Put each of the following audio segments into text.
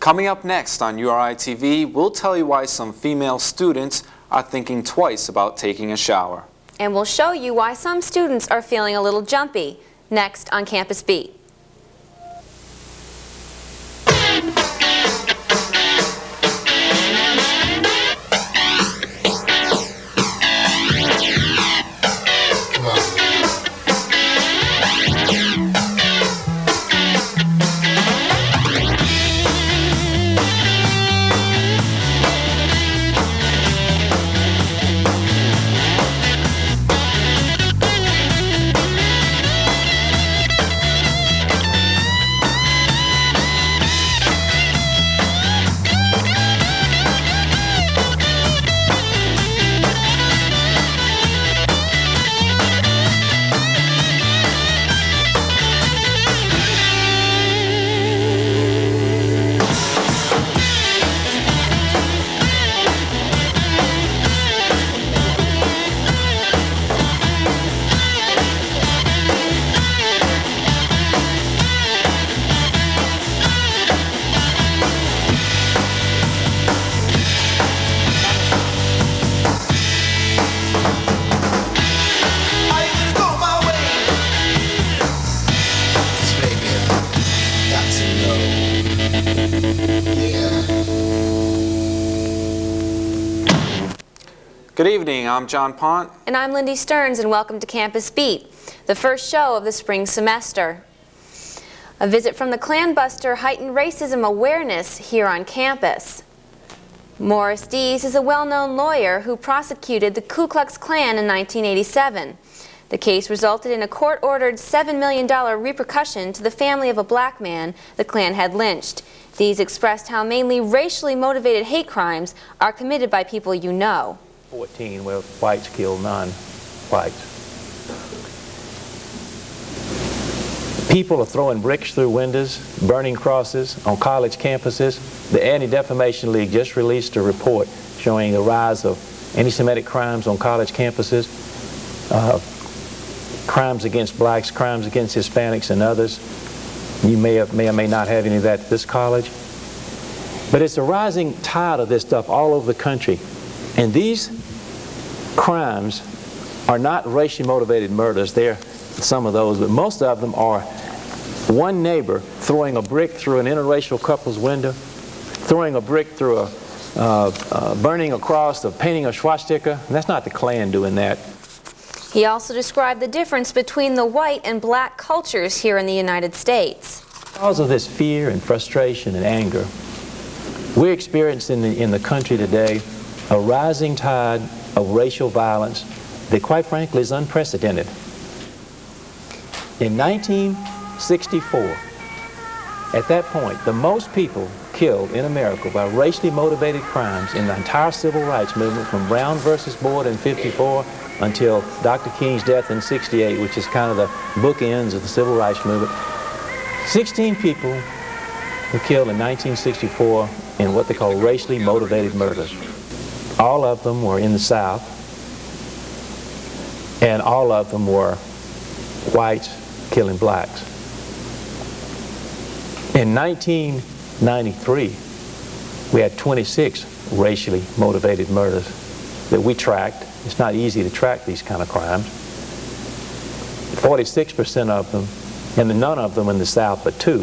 Coming up next on URI TV, we'll tell you why some female students are thinking twice about taking a shower. And we'll show you why some students are feeling a little jumpy. Next on Campus Beat. Good evening, I'm John Pont. And I'm Lindy Stearns, and welcome to Campus Beat, the first show of the spring semester. A visit from the Klan Buster heightened racism awareness here on campus. Morris Dees is a well-known lawyer who prosecuted the Ku Klux Klan in 1987. The case resulted in a court-ordered $7 million repercussion to the family of a black man the Klan had lynched. Dees expressed how mainly racially motivated hate crimes are committed by people you know. 14 where whites killed non-whites. People are throwing bricks through windows, burning crosses on college campuses. The Anti-Defamation League just released a report showing the rise of anti-Semitic crimes on college campuses, crimes against blacks, crimes against Hispanics and others. You may or may not have any of that at this college. But it's a rising tide of this stuff all over the country. And these crimes are not racially motivated murders. There are some of those, but most of them are one neighbor throwing a brick through an interracial couple's window, throwing a brick through burning a cross, or painting a swastika. And that's not the Klan doing that. He also described the difference between the white and black cultures here in the United States. Because of this fear and frustration and anger, we're experiencing in the country today a rising tide of racial violence that, quite frankly, is unprecedented. In 1964, at that point, the most people killed in America by racially motivated crimes in the entire civil rights movement, from Brown versus Board in '54 until Dr. King's death in '68, which is kind of the bookends of the civil rights movement, 16 people were killed in 1964 in what they call racially motivated murders. All of them were in the South, and all of them were whites killing blacks. In 1993, we had 26 racially motivated murders that we tracked. It's not easy to track these kind of crimes. 46% of them, and none of them in the South but 2,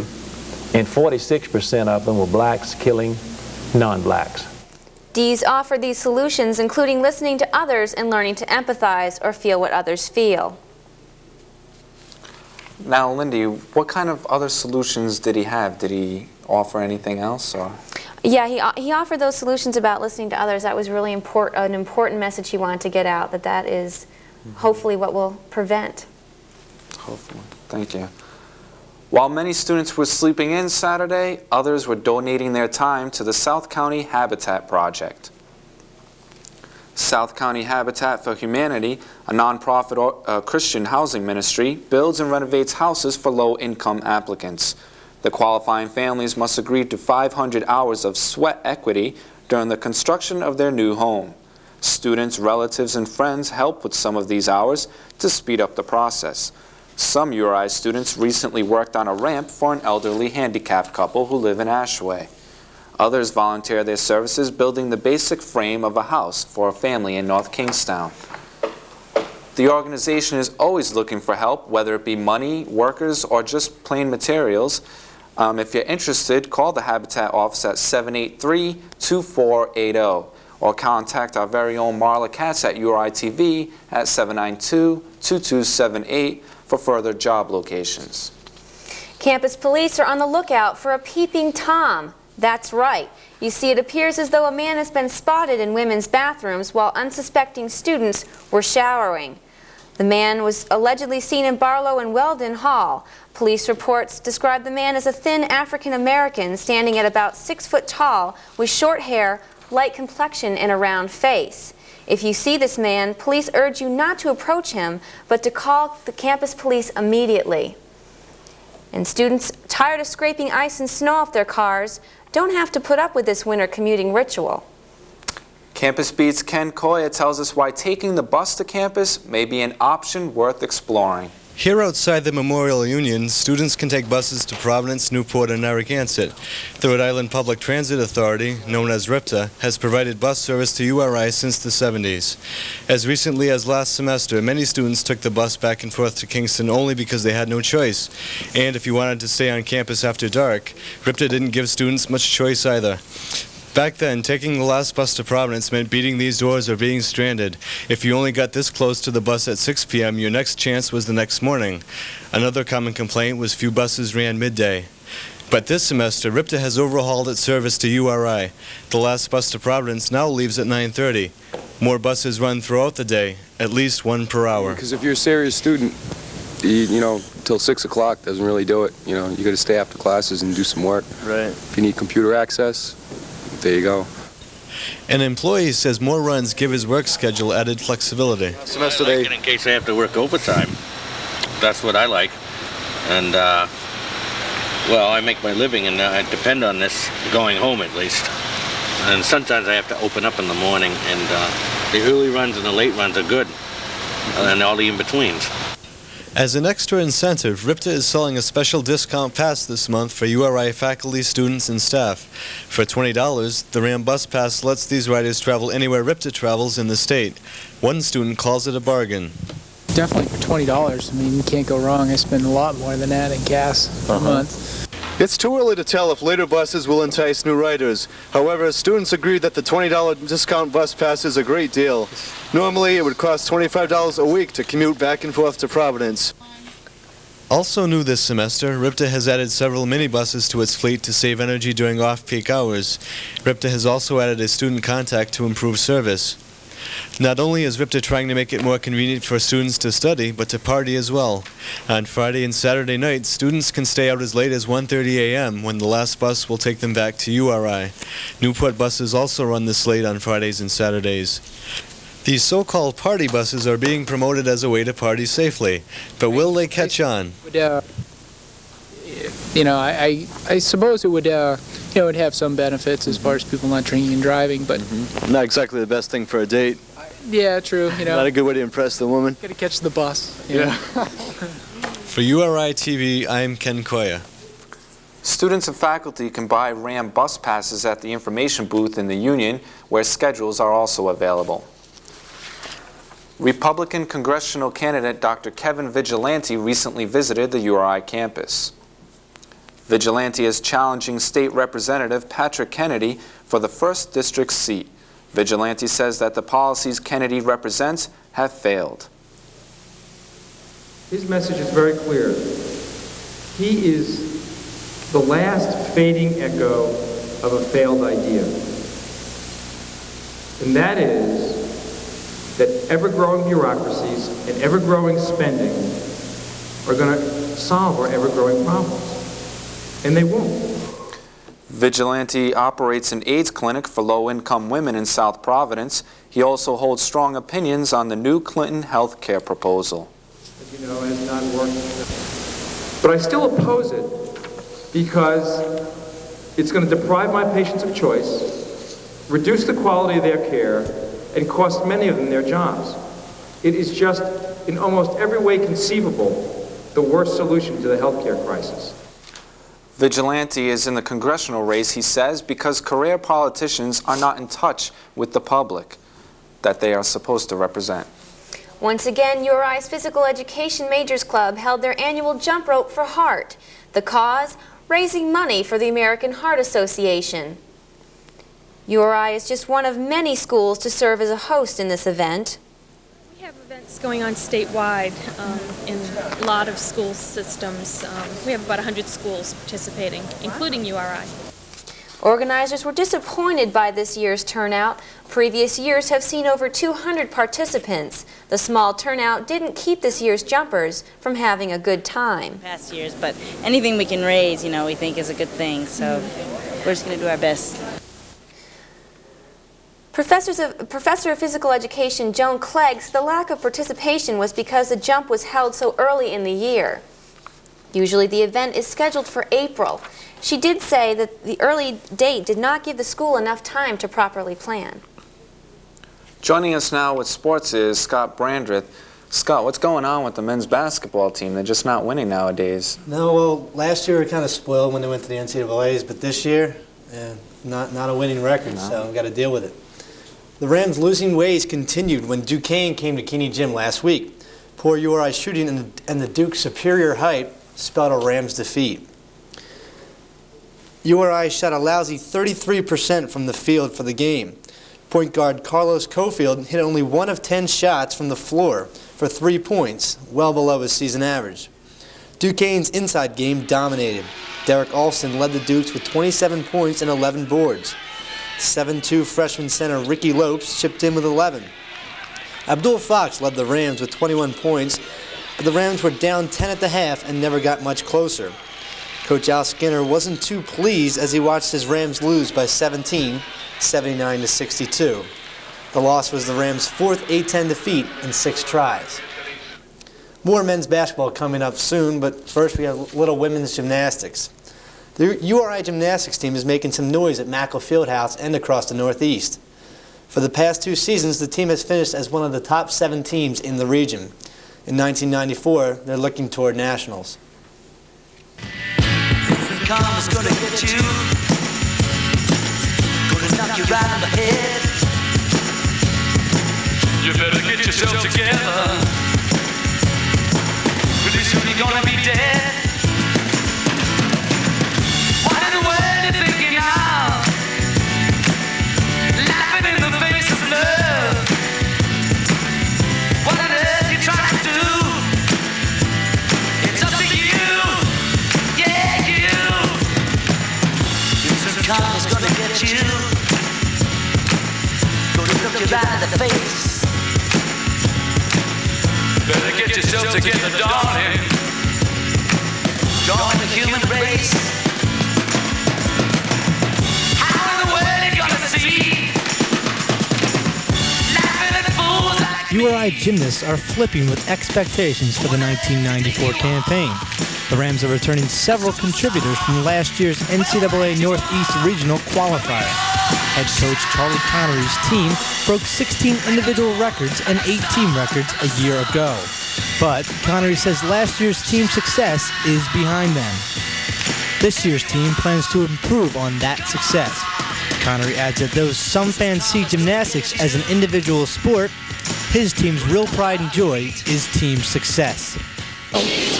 and 46% of them were blacks killing non-blacks. Dees offered these solutions, including listening to others and learning to empathize or feel what others feel. Now, Lindy, what kind of other solutions did he have? Did he offer anything else? Or? Yeah, he offered those solutions about listening to others. That was really an important message he wanted to get out, that is hopefully what will prevent. Hopefully. Thank you. While many students were sleeping in Saturday, others were donating their time to the South County Habitat Project. South County Habitat for Humanity, a nonprofit Christian housing ministry, builds and renovates houses for low-income applicants. The qualifying families must agree to 500 hours of sweat equity during the construction of their new home. Students, relatives, and friends help with some of these hours to speed up the process. Some URI students recently worked on a ramp for an elderly handicapped couple who live in Ashway. Others volunteer their services building the basic frame of a house for a family in North Kingstown. The organization is always looking for help, whether it be money, workers, or just plain materials. If you're interested, call the Habitat office at 783-2480 or contact our very own Marla Katz at URI TV at 792-2278 for further job locations. Campus police are on the lookout for a peeping Tom. That's right. You see, it appears as though a man has been spotted in women's bathrooms while unsuspecting students were showering. The man was allegedly seen in Barlow and Weldon Hall. Police reports describe the man as a thin African-American standing at about 6 foot tall with short hair, light complexion, and a round face. If you see this man, police urge you not to approach him, but to call the campus police immediately. And students tired of scraping ice and snow off their cars don't have to put up with this winter commuting ritual. Campus Beat's Ken Koya tells us why taking the bus to campus may be an option worth exploring. Here outside the Memorial Union, students can take buses to Providence, Newport, and Narragansett. The Rhode Island Public Transit Authority, known as RIPTA, has provided bus service to URI since the 70s. As recently as last semester, many students took the bus back and forth to Kingston only because they had no choice. And if you wanted to stay on campus after dark, RIPTA didn't give students much choice either. Back then, taking the last bus to Providence meant beating these doors or being stranded. If you only got this close to the bus at 6 p.m., your next chance was the next morning. Another common complaint was few buses ran midday. But this semester, RIPTA has overhauled its service to URI. The last bus to Providence now leaves at 9:30. More buses run throughout the day, at least one per hour. Because if you're a serious student, you know, till 6 o'clock doesn't really do it. You know, you got to stay after classes and do some work. Right. If you need computer access, there you go. An employee says more runs give his work schedule added flexibility. Semester I like it in case I have to work overtime. That's what I like. And, well, I make my living and I depend on this going home at least. And sometimes I have to open up in the morning, and the early runs and the late runs are good, and all the in-betweens. As an extra incentive, RIPTA is selling a special discount pass this month for URI faculty, students, and staff. For $20, the RAM Bus Pass lets these riders travel anywhere RIPTA travels in the state. One student calls it a bargain. Definitely for $20. I mean, you can't go wrong. I spend a lot more than that in gas per month. It's too early to tell if later buses will entice new riders. However, students agree that the $20 discount bus pass is a great deal. Normally, it would cost $25 a week to commute back and forth to Providence. Also new this semester, RIPTA has added several minibuses to its fleet to save energy during off-peak hours. RIPTA has also added a student contact to improve service. Not only is RIPTA trying to make it more convenient for students to study, but to party as well. On Friday and Saturday nights, students can stay out as late as 1:30 a.m. when the last bus will take them back to URI. Newport buses also run this late on Fridays and Saturdays. These so-called party buses are being promoted as a way to party safely, but will they catch on? You know, I suppose it would, you know, it'd have some benefits as far as people not drinking and driving, but... Not exactly the best thing for a date. Yeah, true, you know. Not a good way to impress the woman. Gotta catch the bus. You know? For URI TV, I'm Ken Koya. Students and faculty can buy RAM bus passes at the information booth in the Union, where schedules are also available. Republican congressional candidate Dr. Kevin Vigilante recently visited the URI campus. Vigilante is challenging State Representative Patrick Kennedy for the 1st District seat. Vigilante says that the policies Kennedy represents have failed. His message is very clear. He is the last fading echo of a failed idea. And that is that ever-growing bureaucracies and ever-growing spending are going to solve our ever-growing problems. And they won't. Vigilante operates an AIDS clinic for low-income women in South Providence. He also holds strong opinions on the new Clinton health care proposal. As you know, it has not worked. But I still oppose it because it's going to deprive my patients of choice, reduce the quality of their care, and cost many of them their jobs. It is just, in almost every way conceivable, the worst solution to the health care crisis. Vigilante is in the congressional race, he says, because career politicians are not in touch with the public that they are supposed to represent. Once again, URI's Physical Education Majors Club held their annual jump rope for heart. The cause? Raising money for the American Heart Association. URI is just one of many schools to serve as a host in this event. We have events going on statewide in a lot of school systems. We have about 100 schools participating, including URI. Organizers were disappointed by this year's turnout. Previous years have seen over 200 participants. The small turnout didn't keep this year's jumpers from having a good time. Past years, but anything we can raise, we think is a good thing, so we're just going to do our best. Professor of Physical Education Joan Clegg said the lack of participation was because the jump was held so early in the year. Usually the event is scheduled for April. She did say that the early date did not give the school enough time to properly plan. Joining us now with sports is Scott Brandreth. Scott, what's going on with the men's basketball team? They're just not winning nowadays. No, well, last year we were kind of spoiled when they went to the NCAAs, but this year, not a winning record, so we've got to deal with it. The Rams' losing ways continued when Duquesne came to Keeney Gym last week. Poor URI shooting and the Duke's superior height spelled a Rams defeat. URI shot a lousy 33% from the field for the game. Point guard Carlos Cofield hit only 1 of 10 shots from the floor for 3 points, well below his season average. Duquesne's inside game dominated. Derek Alston led the Dukes with 27 points and 11 boards. 7'2" freshman center Ricky Lopes chipped in with 11. Abdul Fox led the Rams with 21 points, but the Rams were down 10 at the half and never got much closer. Coach Al Skinner wasn't too pleased as he watched his Rams lose by 17, 79-62. The loss was the Rams' 4th A-10 defeat in 6 tries. More men's basketball coming up soon, but first we have little women's gymnastics. The URI gymnastics team is making some noise at Mackle Fieldhouse and across the Northeast. For the past 2 seasons, the team has finished as one of the top 7 teams in the region. In 1994, they're looking toward nationals. Karma's gonna get you, gonna knock you right on the head. You better get yourself together, pretty soon you're gonna be dead. What in the world you thinking of? Laughing in the face of love. What on earth you trying to do? It's up to you, yeah, you. Karma's gonna get you, gonna look you right in the face. Better get yourself together, darling. Join the human race. How in the world you gonna see? Laughing at fools like URI gymnasts are flipping with expectations for the 1994 campaign. The Rams are returning several contributors from last year's NCAA Northeast Regional qualifier. Head coach Charlie Connery's team broke 16 individual records and 8 team records a year ago. But Connery says last year's team success is behind them. This year's team plans to improve on that success. Connery adds that though some fans see gymnastics as an individual sport, his team's real pride and joy is team success.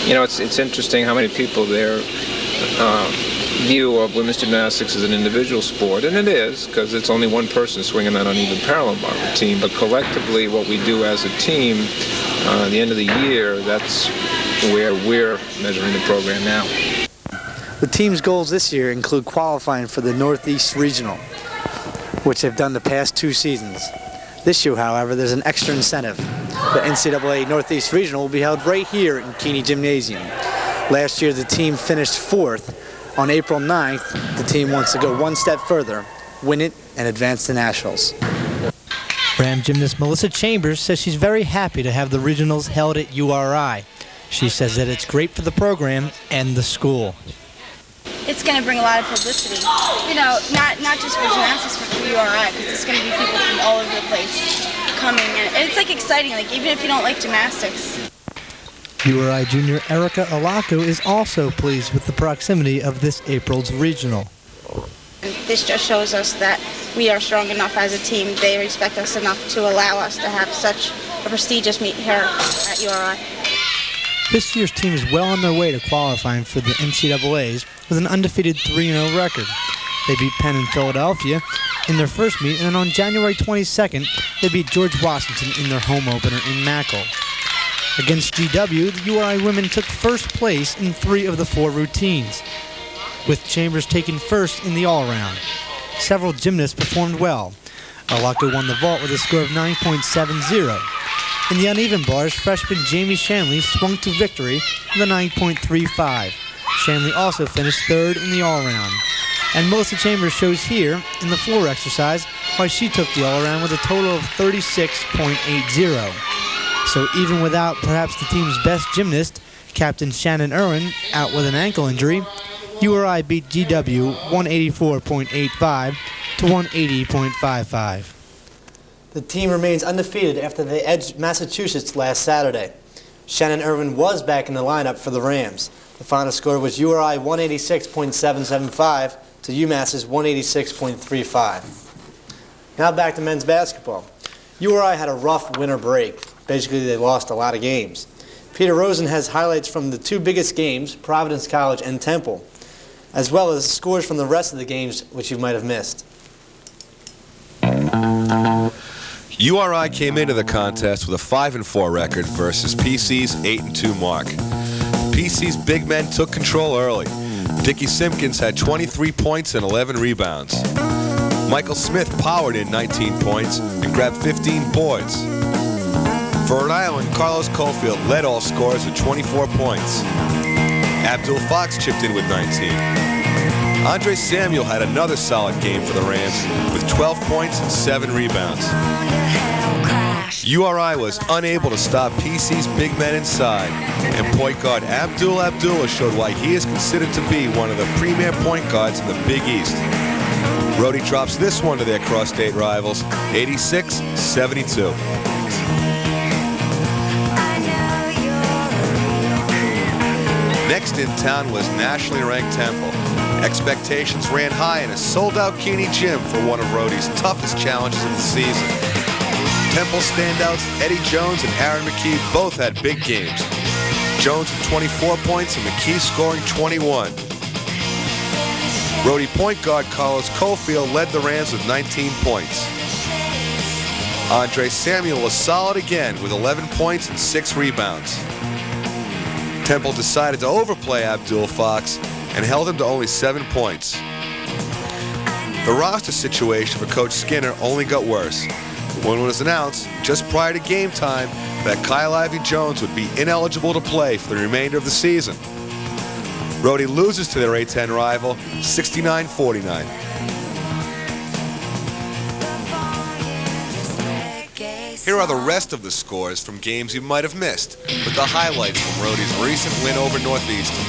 It's interesting how many people their view of women's gymnastics as an individual sport, and it is, because it's only one person swinging that uneven parallel bar routine, but collectively what we do as a team, at the end of the year, that's where we're measuring the program now. The team's goals this year include qualifying for the Northeast Regional, which they've done the past 2 seasons. This year, however, there's an extra incentive. The NCAA Northeast Regional will be held right here in Keeney Gymnasium. Last year, the team finished 4th. On April 9th, the team wants to go one step further, win it, and advance to nationals. Ram gymnast Melissa Chambers says she's very happy to have the regionals held at URI. She says that it's great for the program and the school. It's going to bring a lot of publicity, not just for gymnastics, but for URI, because there's going to be people from all over the place coming, and it's exciting, even if you don't like gymnastics. URI junior Erica Alaco is also pleased with the proximity of this April's regional. This just shows us that we are strong enough as a team. They respect us enough to allow us to have such a prestigious meet here at URI. This year's team is well on their way to qualifying for the NCAAs with an undefeated 3-0 record. They beat Penn in Philadelphia in their first meet, and then on January 22nd, they beat George Washington in their home opener in Mackle. Against GW, the URI women took first place in 3 of the 4 routines, with Chambers taking first in the all-around. Several gymnasts performed well. Alaco won the vault with a score of 9.70. In the uneven bars, freshman Jamie Shanley swung to victory with a 9.35. Shanley also finished third in the all-around. And Melissa Chambers shows here in the floor exercise why she took the all-around with a total of 36.80. So even without perhaps the team's best gymnast, Captain Shannon Irwin, out with an ankle injury, URI beat GW 184.85 to 180.55. The team remains undefeated after they edged Massachusetts last Saturday. Shannon Irwin was back in the lineup for the Rams. The final score was URI 186.775 to UMass's 186.35. Now back to men's basketball. URI had a rough winter break. Basically, they lost a lot of games. Peter Rosen has highlights from the 2 biggest games, Providence College and Temple, as well as scores from the rest of the games which you might have missed. URI came into the contest with a 5-4 record versus PC's 8-2 mark. PC's big men took control early. Dickie Simpkins had 23 points and 11 rebounds. Michael Smith powered in 19 points and grabbed 15 boards. For Rhode Island, Carlos Caulfield led all scorers with 24 points. Abdul Fox chipped in with 19. Andre Samuel had another solid game for the Rams with 12 points and 7 rebounds. URI was unable to stop PC's big men inside, and point guard Abdul Abdullah showed why he is considered to be one of the premier point guards in the Big East. Rhode drops this one to their cross-state rivals, 86-72. Next in town was nationally ranked Temple. Expectations ran high in a sold-out Keeney gym for one of Rhode's toughest challenges of the season. Temple standouts Eddie Jones and Aaron McKee both had big games. Jones with 24 points and McKee scoring 21. Rhode point guard Carlos Caulfield led the Rams with 19 points. Andre Samuel was solid again with 11 points and 6 rebounds. Temple decided to overplay Abdul Fox and held him to only 7 points. The roster situation for Coach Skinner only got worse when it was announced just prior to game time that Kyle Ivy Jones would be ineligible to play for the remainder of the season. Rhode loses to their A-10 rival 69-49. Here are the rest of the scores from games you might have missed, with the highlights from Rhode's recent win over Northeastern.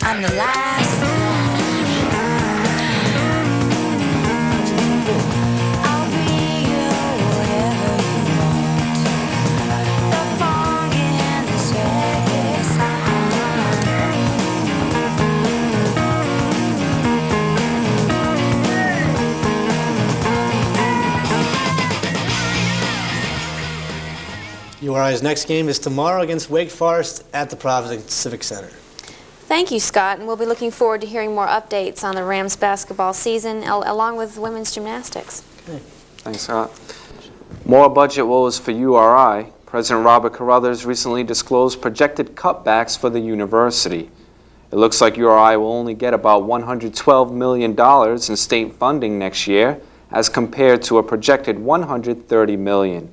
I'm the last. I'll be whatever you want. The fog in this reggae sound. URI's next game is tomorrow against Wake Forest at the Providence Civic Center. Thank you, Scott, and we'll be looking forward to hearing more updates on the Rams basketball season, along with women's gymnastics. Okay. Thanks, Scott. More budget woes for URI. President Robert Carruthers recently disclosed projected cutbacks for the university. It looks like URI will only get about $112 million in state funding next year, as compared to a projected $130 million.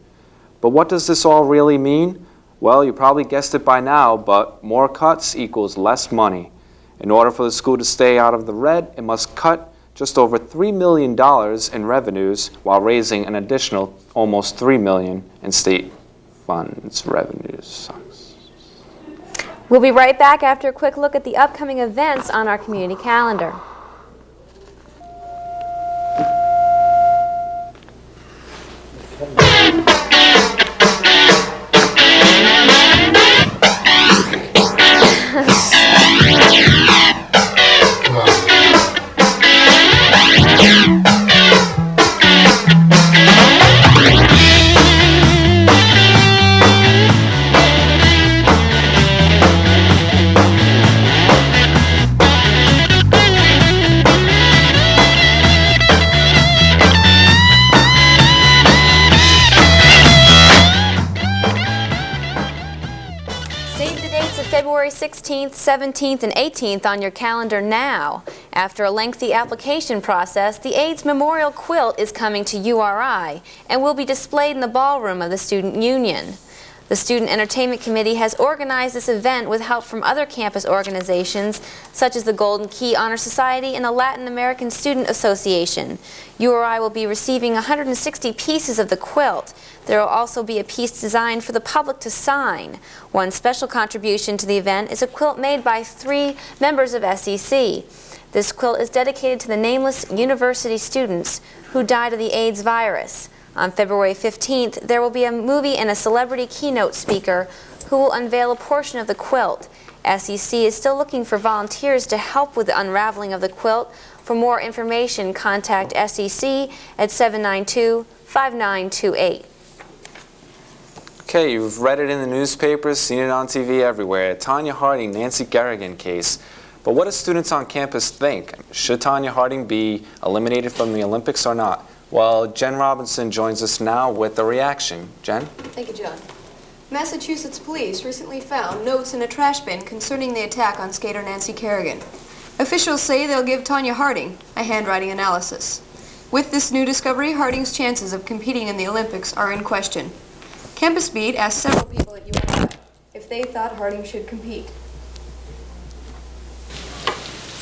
But what does this all really mean? Well, you probably guessed it by now, but more cuts equals less money. In order for the school to stay out of the red, it must cut just over $3 million in revenues while raising an additional almost $3 million in state funds revenues. We'll be right back after a quick look at the upcoming events on our community calendar. Save the dates of February 16th, 17th, and 18th on your calendar now. After a lengthy application process, the AIDS Memorial Quilt is coming to URI and will be displayed in the ballroom of the Student Union. The Student Entertainment Committee has organized this event with help from other campus organizations such as the Golden Key Honor Society and the Latin American Student Association. URI will be receiving 160 pieces of the quilt. There will also be a piece designed for the public to sign. One special contribution to the event is a quilt made by 3 members of SEC. This quilt is dedicated to the nameless university students who died of the AIDS virus. On February 15th, there will be a movie and a celebrity keynote speaker who will unveil a portion of the quilt. SEC is still looking for volunteers to help with the unraveling of the quilt. For more information, contact SEC at 792-5928. Okay, you've read it in the newspapers, seen it on TV everywhere. Tanya Harding, Nancy Kerrigan case. But what do students on campus think? Should Tanya Harding be eliminated from the Olympics or not? Well, Jen Robinson joins us now with the reaction. Jen? Thank you, John. Massachusetts police recently found notes in a trash bin concerning the attack on skater Nancy Kerrigan. Officials say they'll give Tanya Harding a handwriting analysis. With this new discovery, Harding's chances of competing in the Olympics are in question. Campus Beat asked several people at URI if they thought Harding should compete.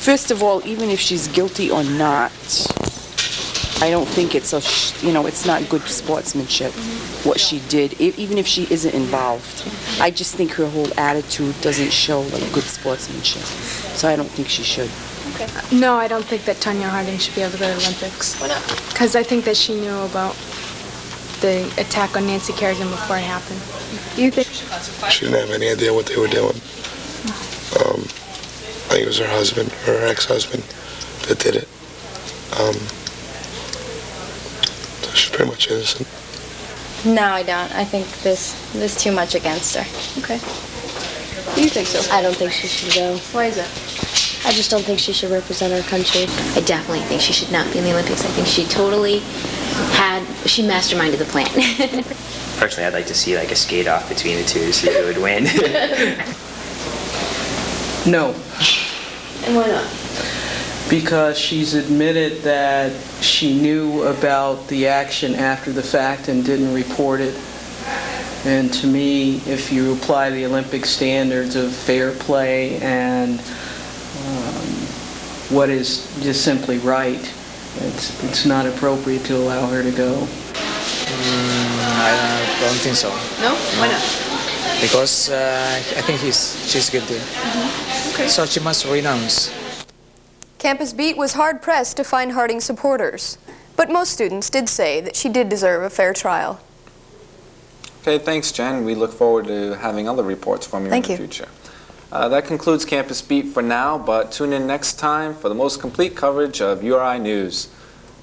First of all, even if she's guilty or not, I don't think it's it's not good sportsmanship what she did, even if she isn't involved. I just think her whole attitude doesn't show like good sportsmanship. So I don't think she should. Okay. No, I don't think that Tanya Harding should be able to go to the Olympics. Why not? Because I think that she knew about the attack on Nancy Kerrigan before it happened. You think? She didn't have any idea what they were doing. I think it was her husband, or her ex-husband, that did it. So she's pretty much innocent. No, I don't. I think there's too much against her. Okay. Do you think so? I don't think she should go. Why is that? I just don't think she should represent our country. I definitely think she should not be in the Olympics. I think she masterminded the plan. Personally, I'd like to see like a skate off between the two to see who would win. No. And why not? Because she's admitted that she knew about the action after the fact and didn't report it. And to me, if you apply the Olympic standards of fair play and what is just simply right, it's not appropriate to allow her to go. I don't think so. No? Why not? Because I think she's guilty. Okay. So she must renounce. Campus Beat was hard-pressed to find Harding supporters, but most students did say that she did deserve a fair trial. Okay, thanks, Jen. We look forward to having other reports from you in the future. That concludes Campus Beat for now, but tune in next time for the most complete coverage of URI News.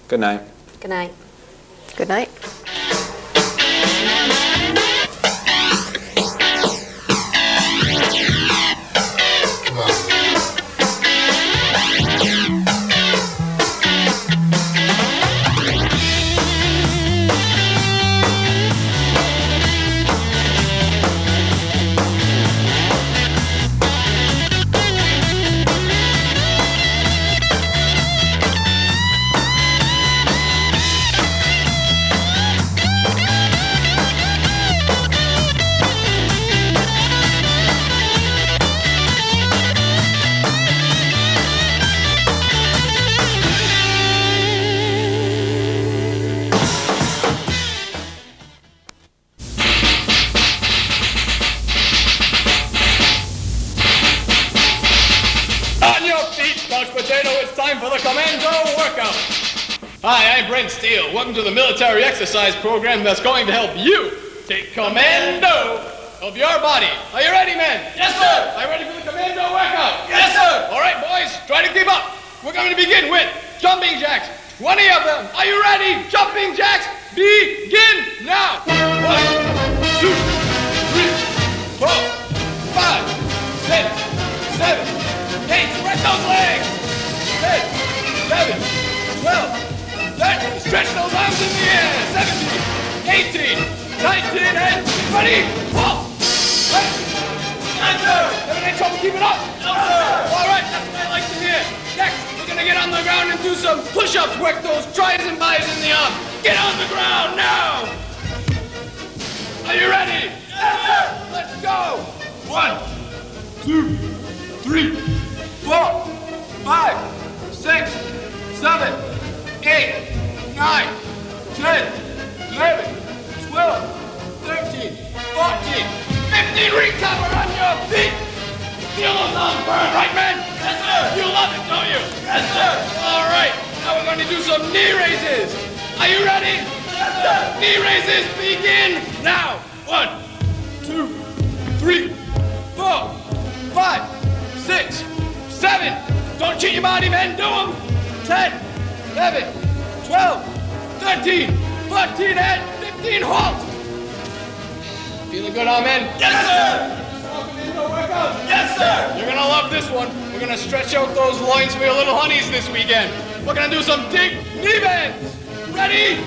Good night. Good night. Good night. potato, it's time for the commando workout. Hi, I'm Brent Steele. Welcome to the military exercise program that's going to help you take commando of your body. Are you ready, men? Yes, sir. Are you ready for the commando workout? Yes, sir. All right, boys, try to keep up. We're going to begin with jumping jacks. 20 of them. Are you ready? Jumping jacks, begin now. 1, 2, 3, 4, 5, 6, 7, 8. Spread those legs. 10, 11, 12, 13. Stretch those arms in the air. 17, 18, 19, and 20. Halt. Answer. Having any trouble keeping up? No, sir. All right, that's what I like to hear. Next, we're going to get on the ground and do some push-ups. Work those tries and buys in the arm. Get on the ground now. Are you ready? Yes, sir. Let's go. 1, 2, 3, 4, 5, 6, 7, 8, 9, 10, 11, 12, 13, 14, 15. Recover on your feet. Feel those arms burn, right, men? Yes, sir. You love it, don't you? Yes, sir. All right. Now we're going to do some knee raises. Are you ready? Yes, sir. Knee raises begin now. 1, 2, 3, 4, 5, 6, 7. Don't cheat your body, men. Do them. 10, 11, 12, 13, 14, and 15. Halt. Feeling good, men? Yes, sir. Workout. Yes, sir. You're gonna love this one. We're gonna stretch out those loins for your little honeys this weekend. We're gonna do some big knee bends. Ready?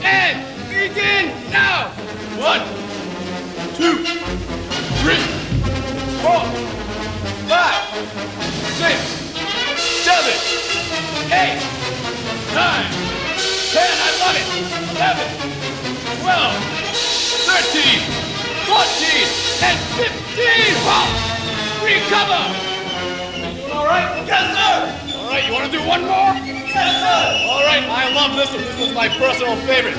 And begin now. 1, 2, 3, 4, 5, 6, 7, 8, 9, 10. I love it. 11, 12, 13, 14, and 15. Halt. Recover. Are you doing all right? Yes, sir. All right, you want to do one more? Yes, sir. All right, I love this one. This is my personal favorite.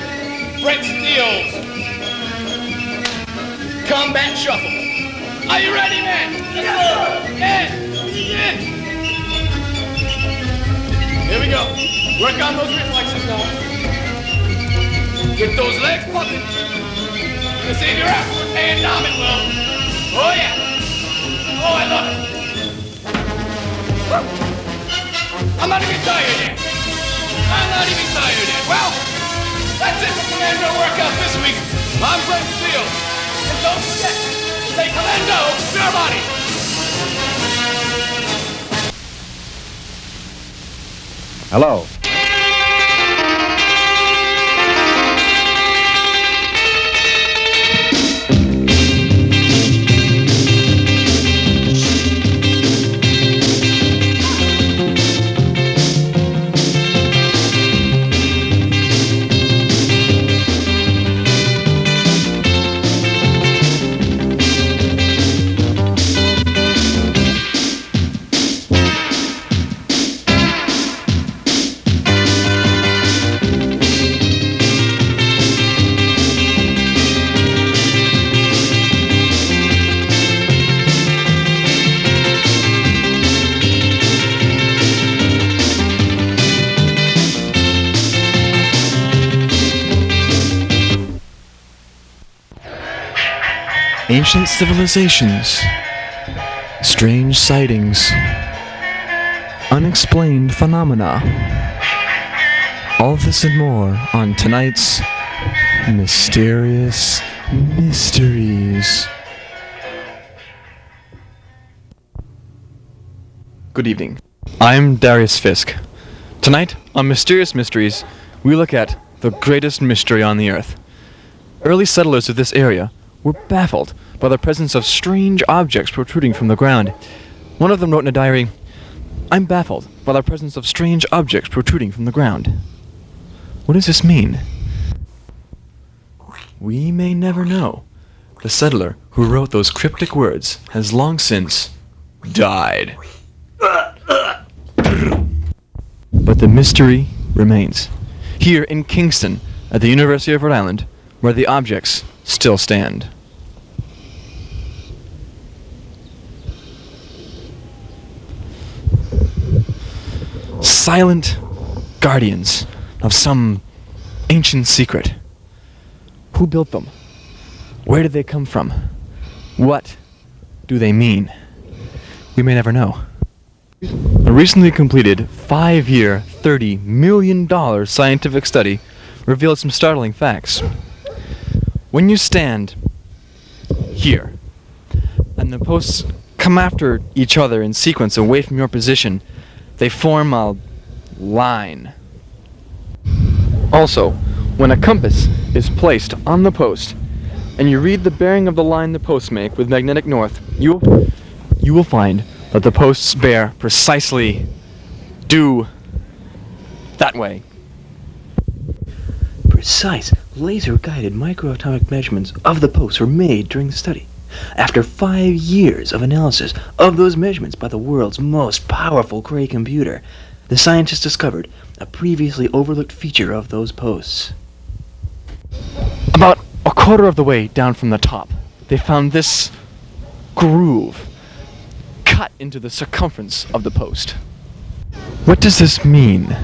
Brent Steele's Combat Shuffle. Are you ready, man? Yes, sir. And begin. Here we go. Work on those reflexes now. Get those legs pumping. You save your effort, and damn it will. Oh, yeah. Oh, I love it. I'm not even tired yet. I'm not even tired yet. Well, that's it for Commando Workout this week. I'm Brent Steele. And don't forget, say Commando to your body. Hello. Ancient civilizations, strange sightings, unexplained phenomena. All this and more on tonight's Mysterious Mysteries. Good evening. I'm Darius Fisk. Tonight on Mysterious Mysteries, we look at the greatest mystery on the Earth. Early settlers of this area were baffled by the presence of strange objects protruding from the ground. One of them wrote in a diary, "I'm baffled by the presence of strange objects protruding from the ground." What does this mean? We may never know. The settler who wrote those cryptic words has long since died. But the mystery remains. Here in Kingston, at the University of Rhode Island, where the objects still stand. silent guardians of some ancient secret. Who built them? Where did they come from? What do they mean? We may never know. A recently completed 5-year, $30 million scientific study revealed some startling facts. When you stand here, and the posts come after each other in sequence away from your position, they form a line. Also, when a compass is placed on the post, and you read the bearing of the line the posts make with magnetic north, you will find that the posts bear precisely due that way. Precise, laser-guided microatomic measurements of the posts were made during the study. After 5 years of analysis of those measurements by the world's most powerful Cray computer, the scientists discovered a previously overlooked feature of those posts. About a quarter of the way down from the top, they found this groove cut into the circumference of the post. What does this mean?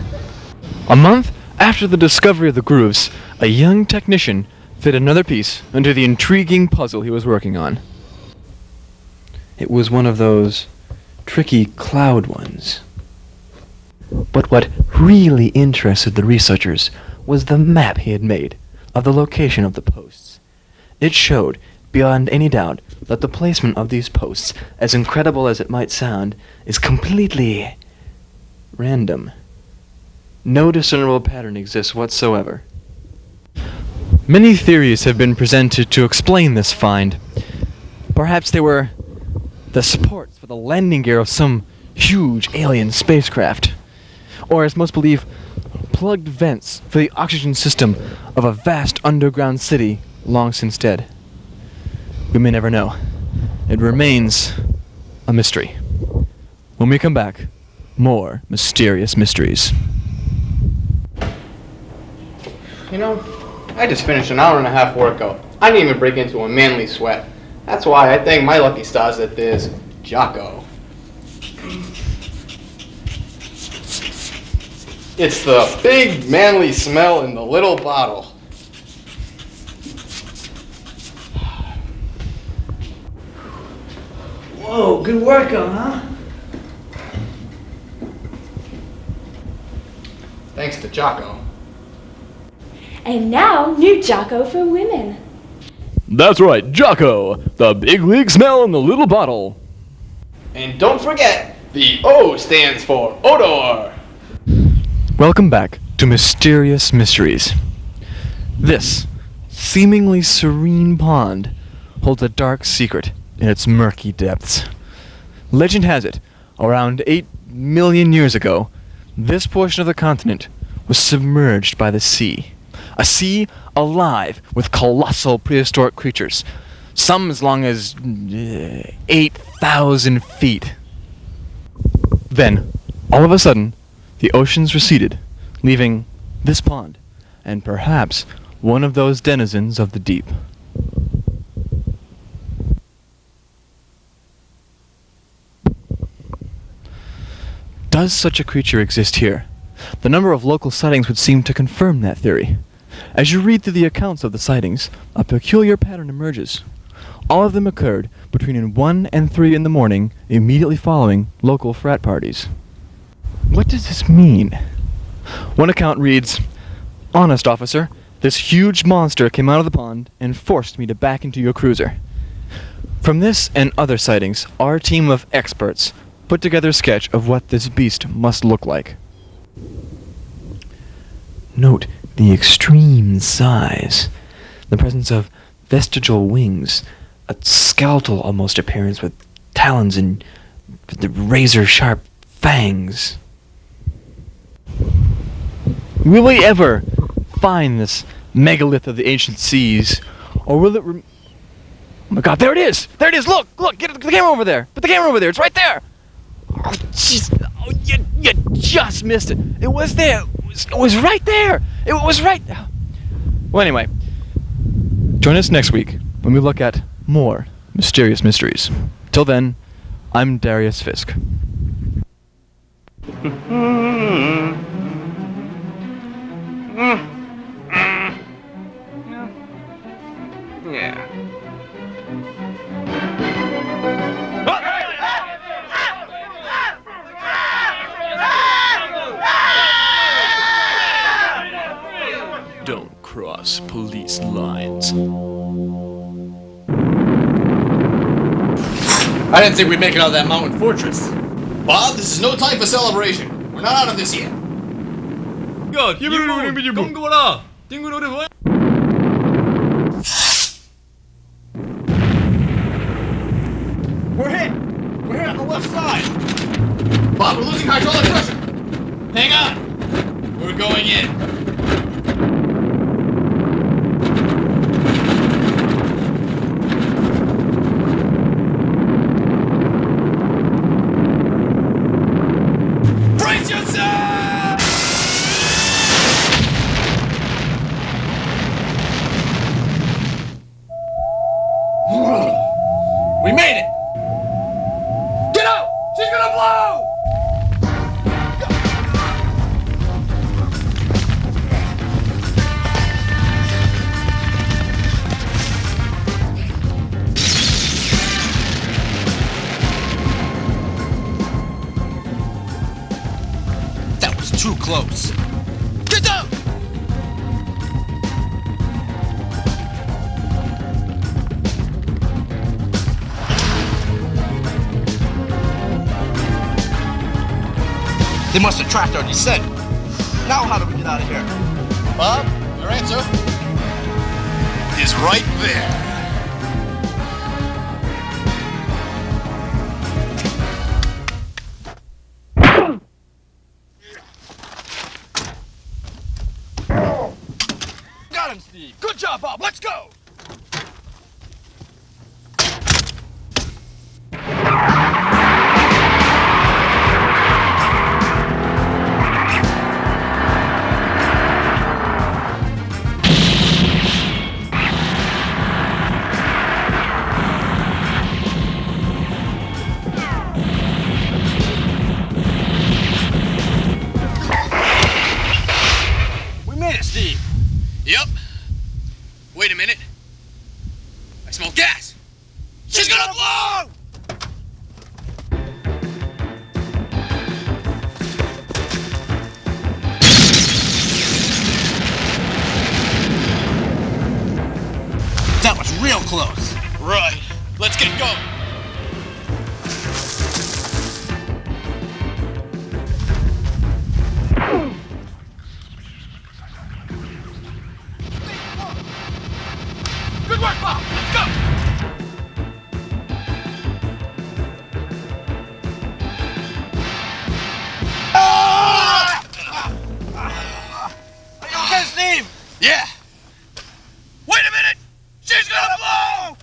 A month after the discovery of the grooves, a young technician fit another piece into the intriguing puzzle he was working on. It was one of those tricky cloud ones. But what really interested the researchers was the map he had made of the location of the posts. It showed, beyond any doubt, that the placement of these posts, as incredible as it might sound, is completely random. No discernible pattern exists whatsoever. Many theories have been presented to explain this find. Perhaps they were the supports for the landing gear of some huge alien spacecraft. Or, as most believe, plugged vents for the oxygen system of a vast underground city long since dead. We may never know. It remains a mystery. When we come back, more mysterious mysteries. You know, I just finished an hour-and-a-half workout. I didn't even break into a manly sweat. That's why I thank my lucky stars that there's Jocko. It's the big manly smell in the little bottle. Whoa, good workout, huh? Thanks to Jocko. And now, new Jocko for women. That's right, Jocko, the big league smell in the little bottle. And don't forget, the O stands for odor. Welcome back to Mysterious Mysteries. This seemingly serene pond holds a dark secret in its murky depths. Legend has it, around 8 million years ago, this portion of the continent was submerged by the sea. A sea alive with colossal prehistoric creatures, some as long as 8,000 feet. Then, all of a sudden, the oceans receded, leaving this pond, and perhaps one of those denizens of the deep. Does such a creature exist here? The number of local sightings would seem to confirm that theory. As you read through the accounts of the sightings, a peculiar pattern emerges. All of them occurred between 1 and 3 in the morning, immediately following local frat parties. What does this mean? One account reads, "Honest officer, this huge monster came out of the pond and forced me to back into your cruiser." From this and other sightings, our team of experts put together a sketch of what this beast must look like. Note the extreme size, the presence of vestigial wings, a skeletal almost appearance with talons and the razor-sharp fangs. Will we ever find this megalith of the ancient seas, or will it oh my god, there it is! There it is! Look! Look! Get the camera over there! Put the camera over there! It's right there! Oh, jeez! Oh, you just missed it! It was there! It was right there! It was right... Well, anyway, join us next week when we look at more mysterious mysteries. Till then, I'm Darius Fisk. Yeah. Don't cross police lines. I didn't think we'd make it out of that mountain fortress. Bob, this is no time for celebration. We're not out of this yet. 야, 이모, 동거라. 띵구노래 뭐야? We're hit! We're hit on the left side! Bob, we're losing hydraulic pressure! Hang on! We're going in. Brace yourself! We made it! Get out! She's gonna blow! That was too close. Get down! They must have tracked our descent. Now how do we get out of here? Bob, your answer is right there. Got him, Steve. Good job, Bob. Let's go. We made it, Steve. Yep. Wait a minute. I smell gas. She's gonna blow! That was real close. Right. Let's get going. Good work, Bob. Let's go. Are you okay, Steve? Yeah. Wait a minute. She's gonna blow.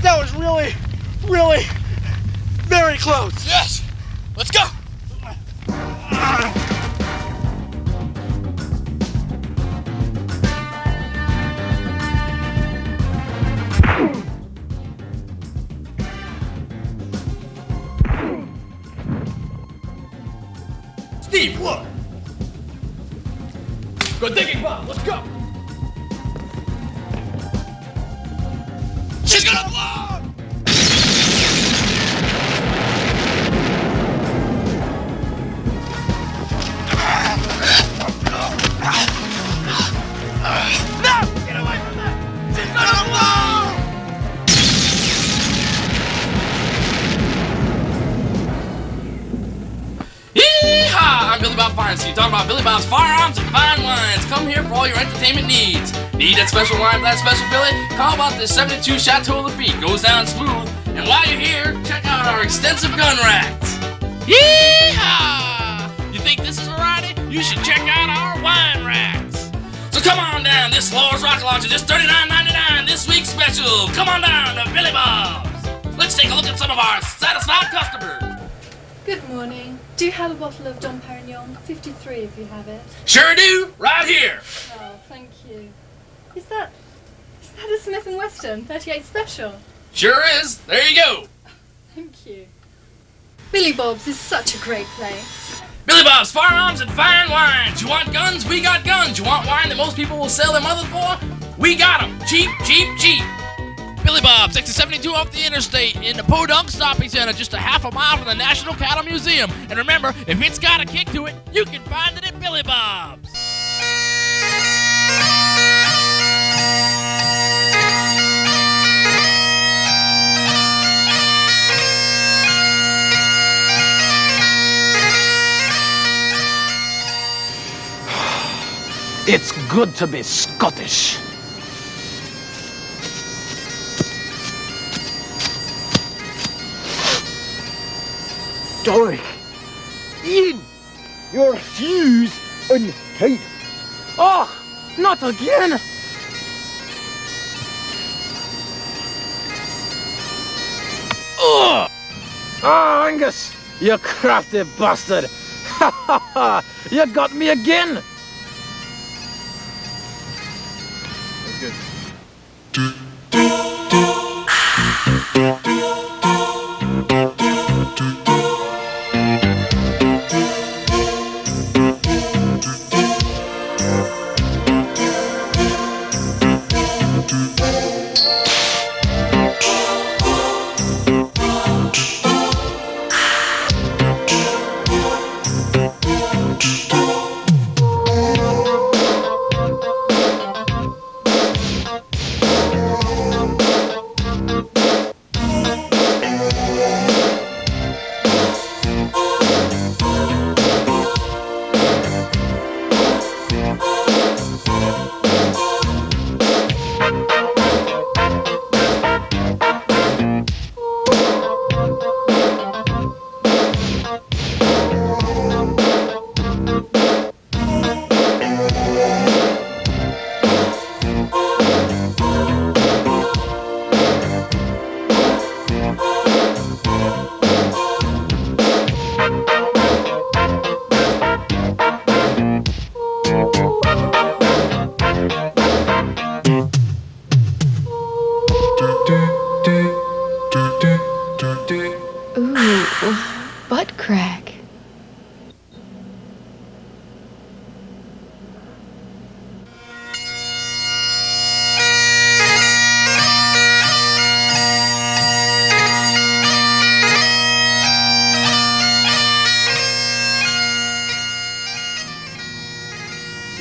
That was really very close. Yes. Let's go. Steve, look. Go digging, Bob. Let's go. She's gonna blow. No! Get away from that! She's gonna blow! Yeehaw! I'm Billy Bob Feinstein, talking about Billy Bob's Firearms and Fine Wines. Come here for all your entertainment needs. Need that special wine, that special Billy? How about this 72 Chateau Lafite? Goes down smooth. And while you're here, check out our extensive gun racks. Yeehaw! You think this is a variety? You should check out our wine racks. So come on down, this floor's rocket launch is just $39.99 this week's special. Come on down to Billy Bob's. Let's take a look at some of our satisfied customers. Good morning. Do you have a bottle of Dom Perignon? 53 if you have it. Sure do, right here. Oh, thank you. Is that a Smith & Wesson 38 Special? Sure is. There you go. Thank you. Billy Bob's is such a great place. Billy Bob's Firearms and Fine Wines. You want guns? We got guns. You want wine that most people will sell their mother for? We got 'em. Cheap, cheap, cheap. Billy Bob's, 6072 off the interstate in the Podunk Shopping Center, just a half a mile from the National Cattle Museum. And remember, if it's got a kick to it, you can find it at Billy Bob's. It's good to be Scottish. Doric! Ian! Your fuse untied! Oh! Not again! Oh! Ah, Angus! You crafty bastard! Ha ha ha! You got me again! Ooh, butt crack.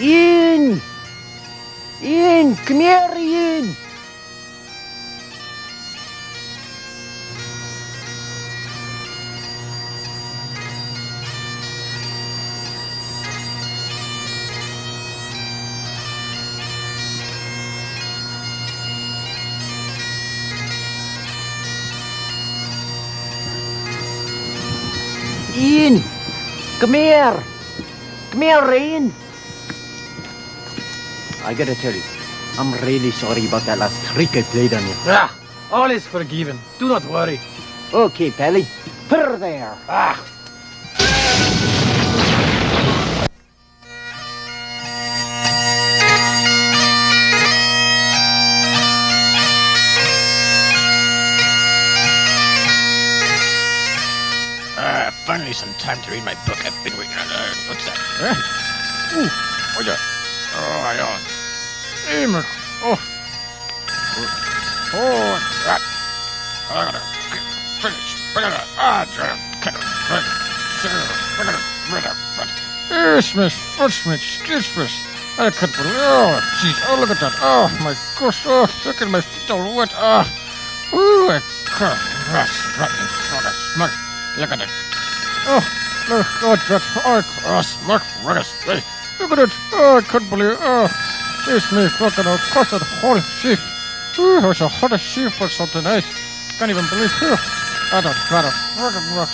Ian! Ian, come here, Ian! Ian! Come here! Come here, Ian! I gotta tell you, I'm really sorry about that last trick I played on you. Ah, all is forgiven. Do not worry. Okay, Pelly. Put her there. Ah! Finally some time to read my book. I've been waiting on what's that? Ooh, what's that? Oh, I don't. Aim. Oh. Oh, that. I gotta finish. I gotta. Yes, miss. What's miss? Excuse me. I can't believe. Oh, jeez. Oh, look at that. Oh, my gosh. Oh, look at my feet all wet. Ah. Ooh, I can't. Rotten. What a smug. Look at it. Oh, look at that. Oh, smug. Hey, look at it. Oh, I couldn't believe it. Oh, it's me. Look at it. Of course, that whole sheep. Ooh, it was a hot sheep or something. I can't even believe it. I don't matter.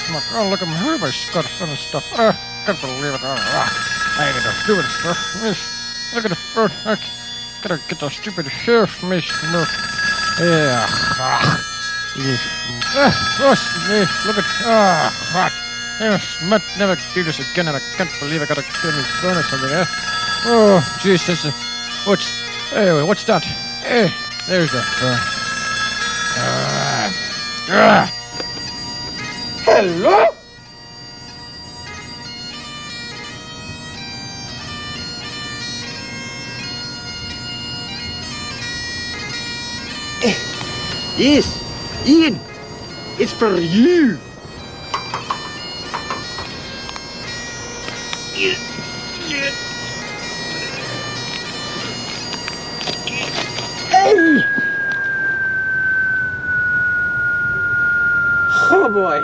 Smug. Oh, look at my skirt and stuff. Can't believe it. I ain't gonna do it. Look at the fruit. I gotta get the stupid hair from me. Yeah. Oh, me. Look at. Yes, Matt never do this again, and I can't believe I gotta kill me furnace over there. Oh, Jesus. What's that? Hey, there's the Hello? Yes, Ian, it's for you. Hey! Oh boy.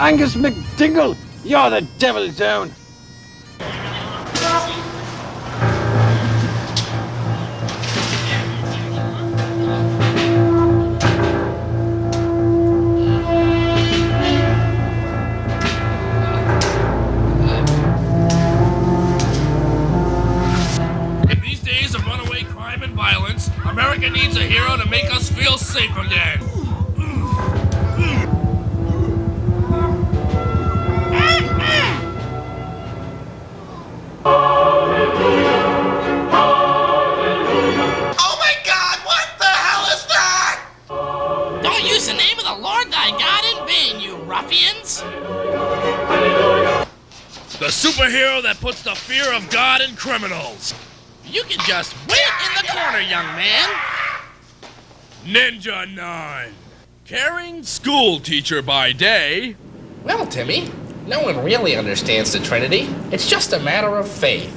Angus McDingle, you're the devil's own. In these days of runaway crime and violence, America needs a hero to make us feel safe again. Oh my God, what the hell is that? Don't use the name of the Lord thy God in vain, you ruffians! The superhero that puts the fear of God in criminals. You can just wait in the corner, young man. Ninja 9. Caring school teacher by day. Well, Timmy, no one really understands the Trinity. It's just a matter of faith.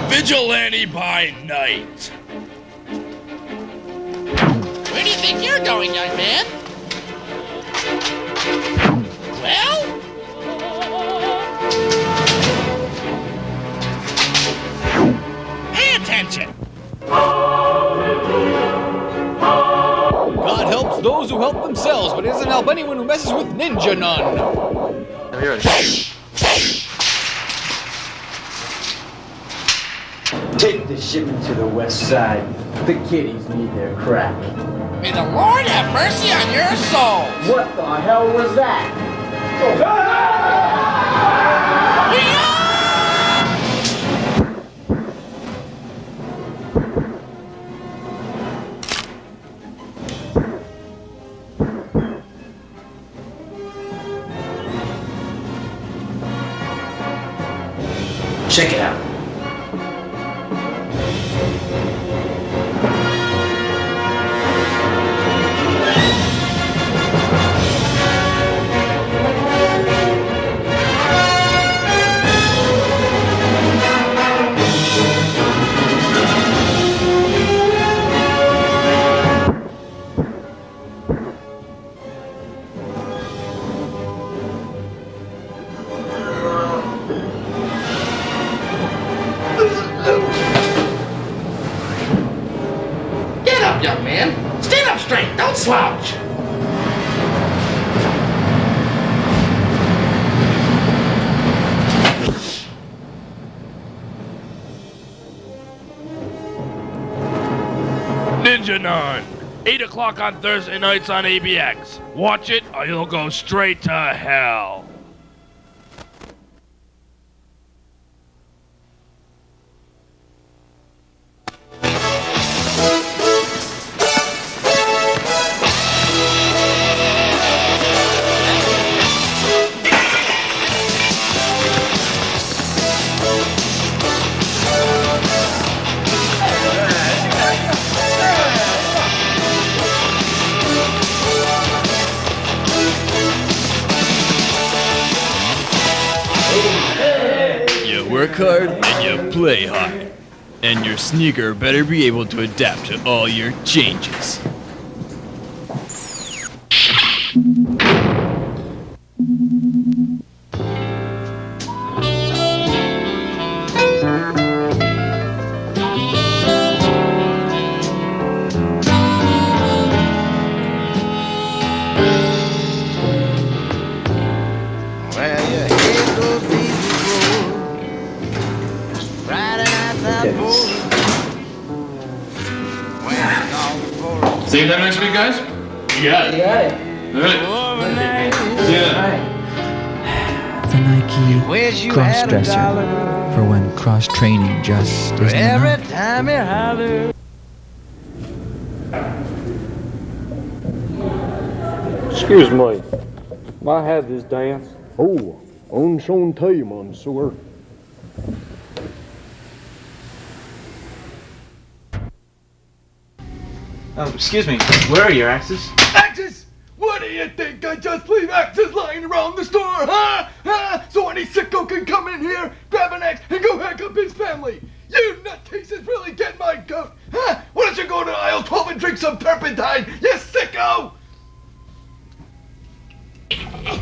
Vigilante by night. Where do you think you're going, young man? Well? Pay attention. God helps those who help themselves, but he doesn't help anyone who messes with Ninja Nun. Take the shipment to the west side. The kiddies need their crack. May the Lord have mercy on your soul. What the hell was that? Check it out. Get up, young man. Stand up straight. Don't slouch. Ninja 9. 8 o'clock on Thursday nights on ABX. Watch it or you'll go straight to hell. You work hard and you play hard. And your sneaker better be able to adapt to all your changes. Well, your head goes easy road. Same time next week, guys? You got it. All right. See you then. The Nike cross-dresser for when cross-training just isn't enough. time he holler. Excuse me. May I have this dance? Oh, on shown time, monsieur. Excuse me, where are your axes? Axes! What do you think? I just leave axes lying around the store, huh? So any sicko can come in here, grab an axe, and go hack up his family. You nutcases really get my goat, huh? Why don't you go to aisle 12 and drink some turpentine, you sicko?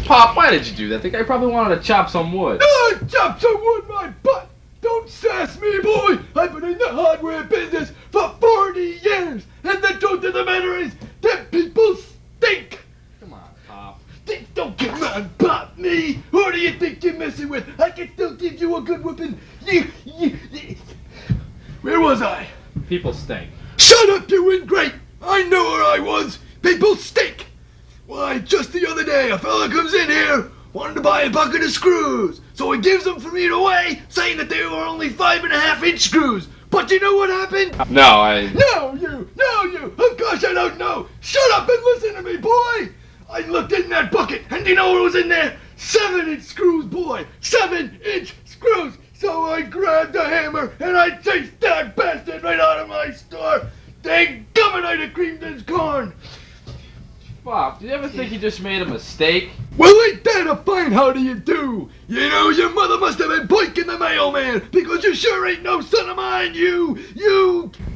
Pop, why did you do that? The guy probably wanted to chop some wood. Chop some wood, my butt! Don't sass me, boy! I've been in the hardware business for 40 years, and the truth of the matter is, them people stink! Come on, Pop. Don't get mad about me! Who do you think you're messing with? I can still give you a good whipping. Where was I? People stink. Shut up, you ingrate! I know where I was! People stink! Why, just the other day, a fella comes in here, wanted to buy a bucket of screws, so he gives them for me away, saying that they were only 5.5-inch screws. But you know what happened? No, you! Of course I don't know! Shut up and listen to me, boy! I looked in that bucket, and you know what was in there? 7-inch screws, boy! 7-inch screws! So I grabbed a hammer, and I chased that bastard right out of my store! Dang gummit, I'd have creamed his corn! Pop, do you ever think you just made a mistake? Well, ain't that a fine how do you do? You know, your mother must have been poiking the mailman, because you sure ain't no son of mine, you...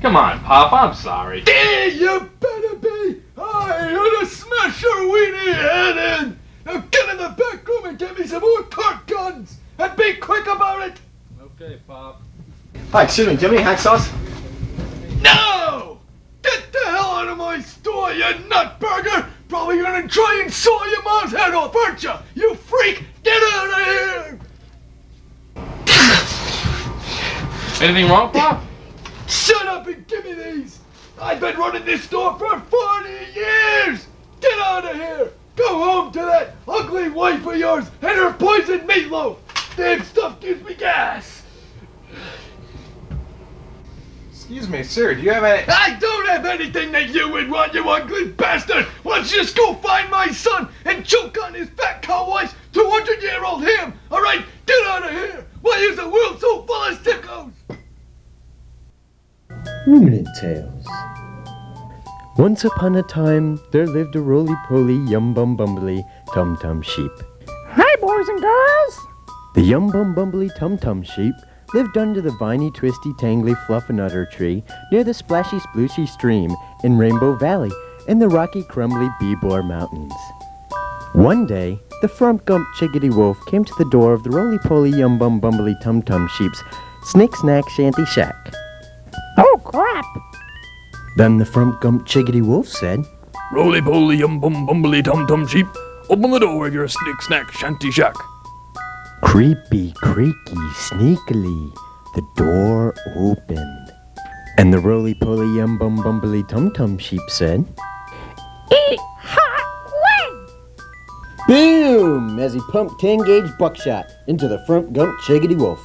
Come on, Pop, I'm sorry. Yeah, you better be! I ought to smash your weenie head in! Now get in the back room and get me some more cork guns! And be quick about it! Okay, Pop. Hi, excuse me, do you have any hack sauce? No! Get the hell out of my store, you nutburger! Probably gonna try and saw your mom's head off, aren't you? You freak! Get out of here! Anything wrong, Pop? Shut up and give me these! I've been running this store for 40 years! Get out of here! Go home to that ugly wife of yours and her poisoned meatloaf! Damn stuff gives me gas! Excuse me, sir, do you have any... I don't have anything that you would want, you ugly bastard! Why don't you just go find my son and choke on his fat cowboy's 200-year-old ham, alright? Get out of here! Why is the world so full of sickos? Ruminant Tales. Once upon a time, there lived a roly-poly, yum-bum-bumbly, tum-tum sheep. Hi, boys and girls. The yum-bum-bumbly tum-tum sheep lived under the viney, twisty, tangly fluff-and-udder tree near the splashy, splooshy stream in Rainbow Valley in the rocky, crumbly Beebor Mountains. One day, the frump-gump chickadee wolf came to the door of the roly-poly, yum-bum-bumbly tum-tum sheep's snick-snack shanty shack. Oh, crap. Then the frump-gump chickadee wolf said, Roly-poly, yum-bum-bumbly, tum-tum sheep, open the door of your snick-snack shanty shack. Creepy, creaky, sneakily, the door opened. And the roly-poly, yum-bum-bumbly, tum-tum sheep said, Eat hot wing. Boom! As he pumped 10-gauge buckshot into the frump-gump chickadee wolf.